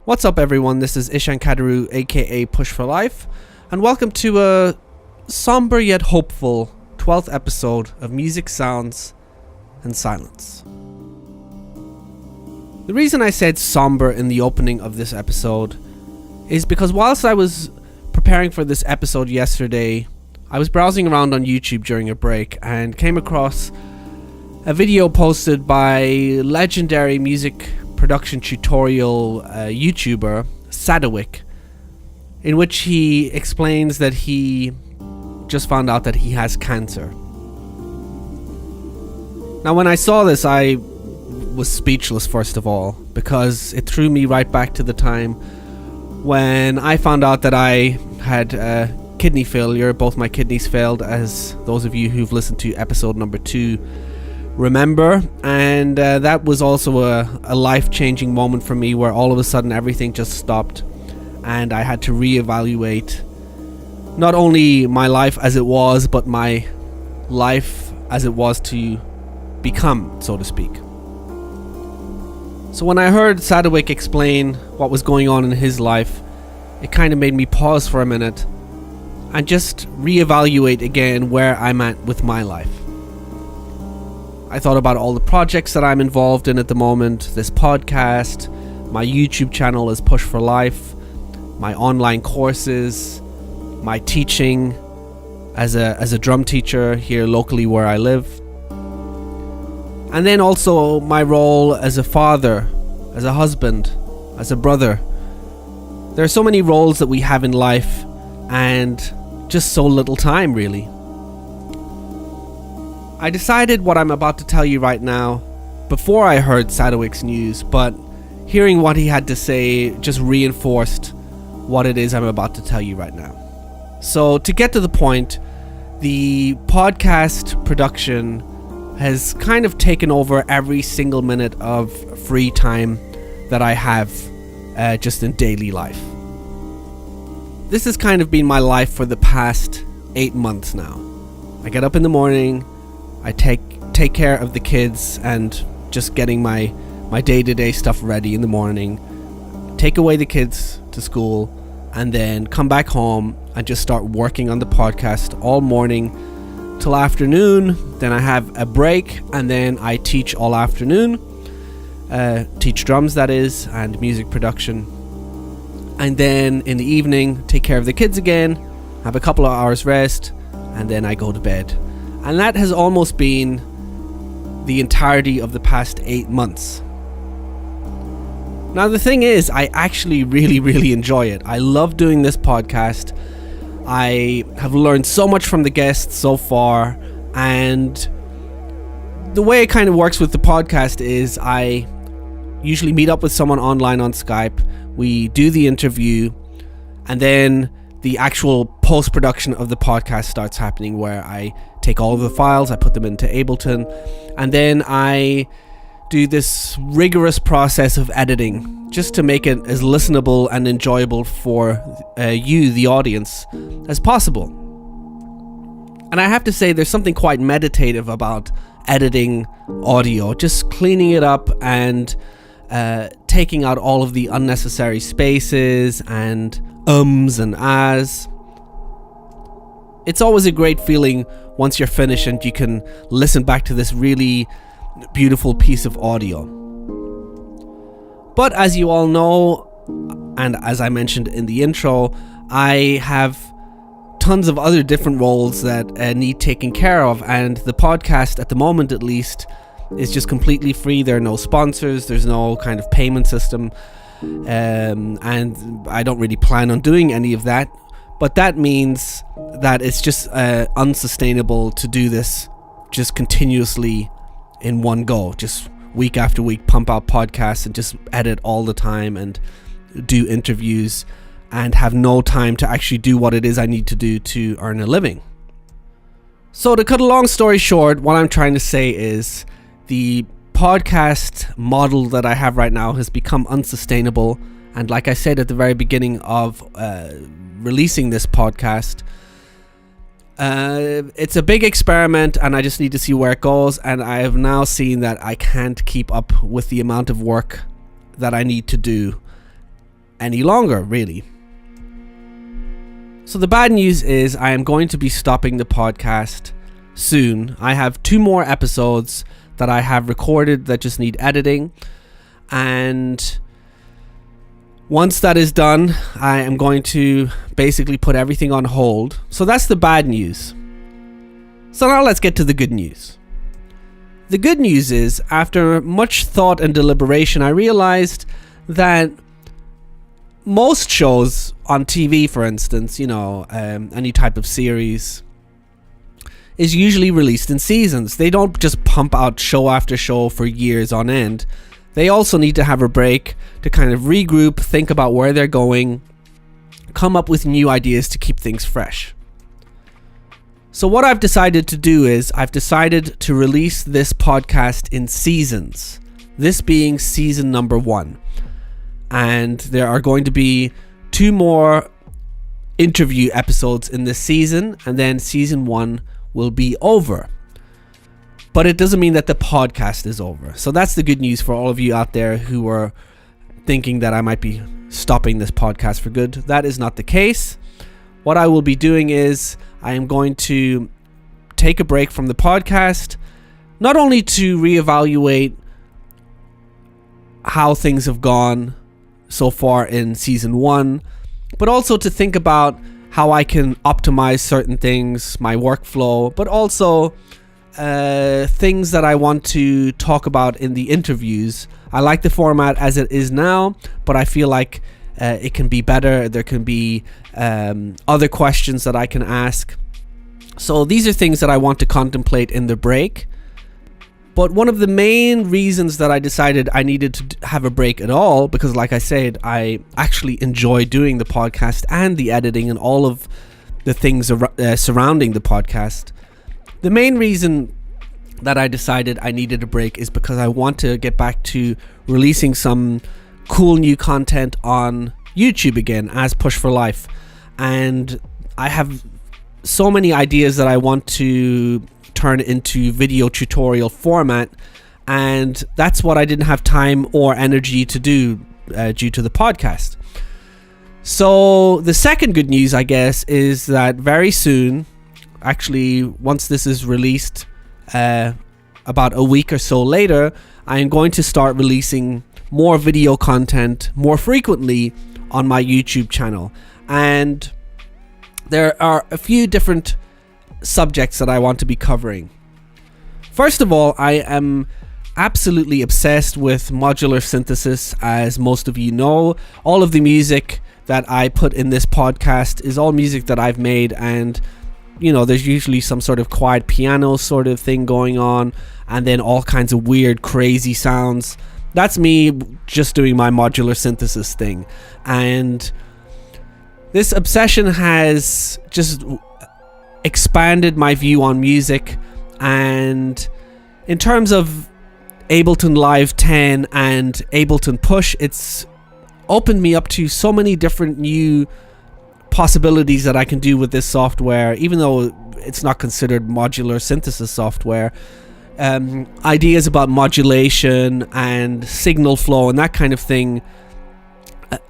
What's up, everyone? This is Eshan aka Push for Life, and welcome to a somber yet hopeful 12th episode of Music, Sounds, and Silence. The reason I said somber in the opening of this episode is because whilst I was preparing for this episode yesterday, I was browsing around on YouTube during a break and came across a video posted by legendary music production tutorial YouTuber Sadowik, in which he explains that he just found out that he has cancer. Now, when I saw this, I was speechless, first of all, because it threw me right back to the time when I found out that I had kidney failure. Both my kidneys failed, as those of you who've listened to episode number 2 remember, and that was also a life-changing moment for me, where all of a sudden everything just stopped and I had to reevaluate not only my life as it was, but my life as it was to become, so to speak. So when I heard Sadowik explain what was going on in his life, it kind of made me pause for a minute and just reevaluate again where I'm at with my life. I thought about all the projects that I'm involved in at the moment, this podcast, my YouTube channel is Push for Life, my online courses, my teaching as a drum teacher here locally where I live, and then also my role as a father, as a husband, as a brother. There are so many roles that we have in life and just so little time, really. I decided what I'm about to tell you right now before I heard Sadowik's news, but hearing what he had to say just reinforced what it is I'm about to tell you right now. So, to get to the point, the podcast production has kind of taken over every single minute of free time that I have just in daily life. This has kind of been my life for the past 8 months now. I get up in the morning, I take care of the kids and just getting my day-to-day stuff ready in the morning, take away the kids to school, and then come back home and just start working on the podcast all morning till afternoon. Then I have a break, and then I teach all afternoon, teach drums, that is, and music production. And then in the evening, take care of the kids again, have a couple of hours rest, and then I go to bed. And that has almost been the entirety of the past 8 months. Now, the thing is, I actually really enjoy it. I love doing this podcast. I have learned so much from the guests so far, and the way it kind of works with the podcast is I usually meet up with someone online on Skype, we do the interview, and then the actual post-production of the podcast starts happening, where I take all of the files, I put them into Ableton, and then I do this rigorous process of editing just to make it as listenable and enjoyable for you, the audience, as possible. And I have to say, there's something quite meditative about editing audio, just cleaning it up and taking out all of the unnecessary spaces and ums and ahs. It's always a great feeling once you're finished and you can listen back to this really beautiful piece of audio. But as you all know, and as I mentioned in the intro, I have tons of other different roles that need taking care of, and the podcast, at the moment at least, is just completely free. There are no sponsors, there's no kind of payment system, and I don't really plan on doing any of that. But that means that it's just unsustainable to do this just continuously in one go, just week after week, pump out podcasts and just edit all the time and do interviews and have no time to actually do what it is I need to do to earn a living. So to cut a long story short, what I'm trying to say is the podcast model that I have right now has become unsustainable, and like I said at the very beginning of releasing this podcast, it's a big experiment and I just need to see where it goes, and I have now seen that I can't keep up with the amount of work that I need to do any longer, really. So the bad news is I am going to be stopping the podcast soon. I have 2 more episodes that I have recorded that just need editing, and once that is done, I am going to basically put everything on hold. So that's the bad news. So now let's get to the good news. The good news is, after much thought and deliberation, I realized that most shows on TV, for instance, any type of series, is usually released in seasons. They don't just pump out show after show for years on end. They also need to have a break to kind of regroup, think about where they're going, come up with new ideas to keep things fresh. So what I've decided to do is I've decided to release this podcast in seasons. This being season number 1. And there are going to be 2 more interview episodes in this season, and then season 1 will be over. But it doesn't mean that the podcast is over. So that's the good news for all of you out there who are thinking that I might be stopping this podcast for good. That is not the case. What I will be doing is I am going to take a break from the podcast, not only to reevaluate how things have gone so far in season 1, but also to think about how I can optimize certain things, my workflow, but also things that I want to talk about in the interviews. I like the format as it is now, but I feel like it can be better. There can be other questions that I can ask. So these are things that I want to contemplate in the break. But one of the main reasons that I decided I needed to have a break at all, because like I said, I actually enjoy doing the podcast and the editing and all of the things surrounding the podcast. The main reason that I decided I needed a break is because I want to get back to releasing some cool new content on YouTube again as Push for Life. And I have so many ideas that I want to turn into video tutorial format, and that's what I didn't have time or energy to do due to the podcast. So the second good news, I guess, is that very soon, actually once this is released about a week or so later, I am going to start releasing more video content more frequently on my YouTube channel. And there are a few different subjects that I want to be covering. First of all, I am absolutely obsessed with modular synthesis. As most of you know, all of the music that I put in this podcast is all music that I've made, and there's usually some sort of quiet piano sort of thing going on, and then all kinds of weird crazy sounds. That's me just doing my modular synthesis thing. And this obsession has just expanded my view on music, and in terms of Ableton Live 10 and Ableton Push, it's opened me up to so many different new possibilities that I can do with this software, even though it's not considered modular synthesis software. Ideas about modulation and signal flow and that kind of thing.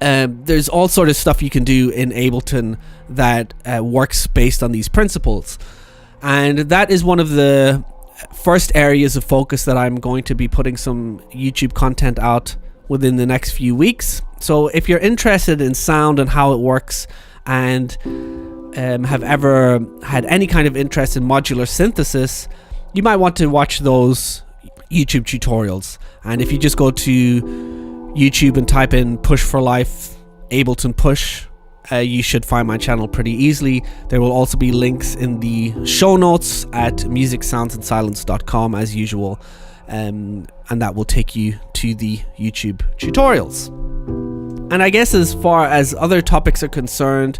There's all sort of stuff you can do in Ableton that works based on these principles, and that is one of the first areas of focus that I'm going to be putting some YouTube content out within the next few weeks. So if you're interested in sound and how it works, and have ever had any kind of interest in modular synthesis, you might want to watch those YouTube tutorials. And if you just go to YouTube and type in Push for Life Ableton Push, you should find my channel pretty easily. There will also be links in the show notes at musicsoundsandsilence.com as usual, and that will take you to the YouTube tutorials. And I guess as far as other topics are concerned,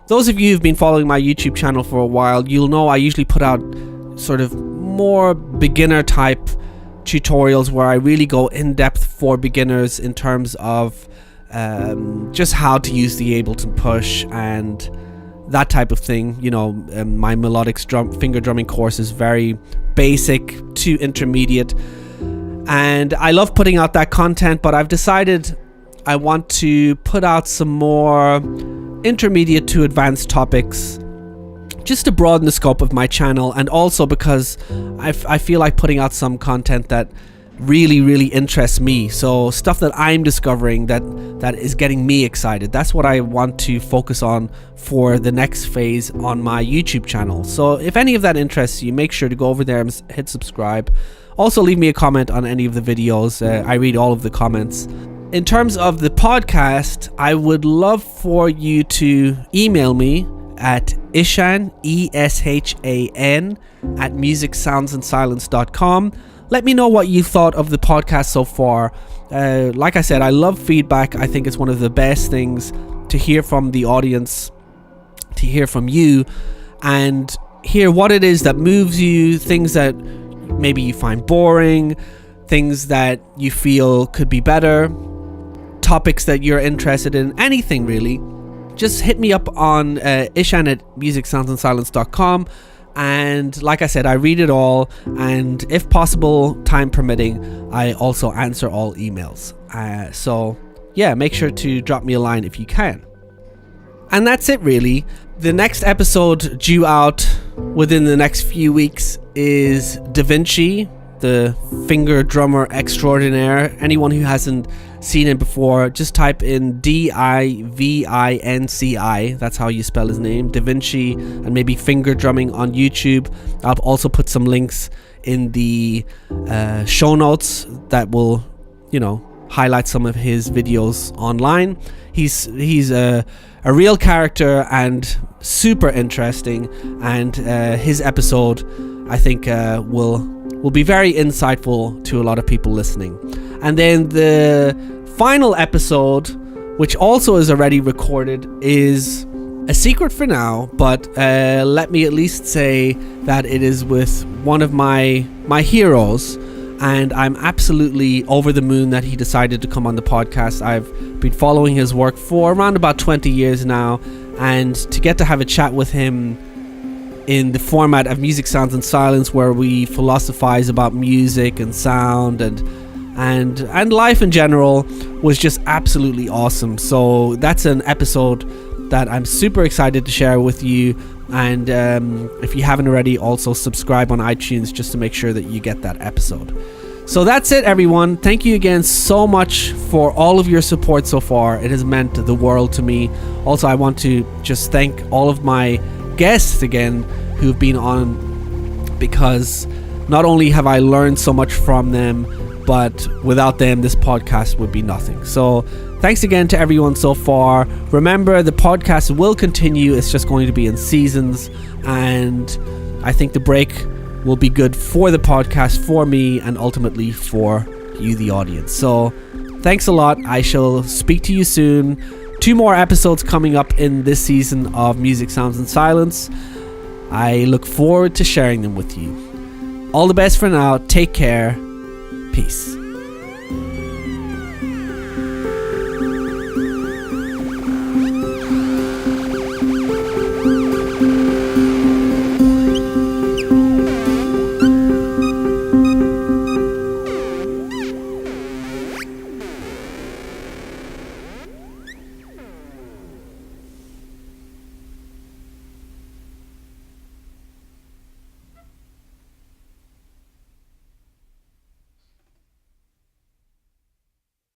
those of you who've been following my YouTube channel for a while, you'll know I usually put out sort of more beginner type tutorials where I really go in depth for beginners in terms of just how to use the Ableton Push and that type of thing. My melodic finger drumming course is very basic to intermediate, and I love putting out that content, but I've decided I want to put out some more intermediate to advanced topics just to broaden the scope of my channel, and also because I feel like putting out some content that really interests me. So stuff that I'm discovering that is getting me excited. That's what I want to focus on for the next phase on my YouTube channel. So if any of that interests you, make sure to go over there and hit subscribe. Also leave me a comment on any of the videos. I read all of the comments. In terms of the podcast, I would love for you to email me at Eshan, ESHAN, at musicsoundsandsilence.com. Let me know what you thought of the podcast so far. Like I said, I love feedback. I think it's one of the best things to hear from the audience, to hear from you, and hear what it is that moves you, things that maybe you find boring, things that you feel could be better, topics that you're interested in, anything really. Just hit me up on Eshan at musicsoundsandsilence.com. And like I said, I read it all, and if possible, time permitting, I also answer all emails. So yeah, make sure to drop me a line if you can. And that's it really. The next episode due out within the next few weeks is Da Vinci, the finger drummer extraordinaire. Anyone who hasn't seen him before, just type in DIVINCI, that's how you spell his name, Da Vinci, and maybe finger drumming on YouTube. I'll also put some links in the show notes that will, highlight some of his videos online. He's a real character and super interesting, and his episode I think will be very insightful to a lot of people listening. And then the final episode, which also is already recorded, is a secret for now, but let me at least say that it is with one of my heroes, and I'm absolutely over the moon that he decided to come on the podcast. I've been following his work for around about 20 years now, and to get to have a chat with him in the format of Music Sounds and Silence, where we philosophize about music and sound and life in general, was just absolutely awesome. So that's an episode that I'm super excited to share with you, and if you haven't already, also subscribe on iTunes just to make sure that you get that episode. So that's it, everyone. Thank you again so much for all of your support so far. It has meant the world to me. Also, I want to just thank all of my guests again who've been on, because not only have I learned so much from them, but without them this podcast would be nothing. So thanks again to everyone so far. Remember, the podcast will continue. It's just going to be in seasons, and I think the break will be good for the podcast, for me, and ultimately for you, the audience. So thanks a lot. I shall speak to you soon. 2 more episodes coming up in this season of Music Sounds and Silence. I look forward to sharing them with you. All the best for now. Take care. Peace.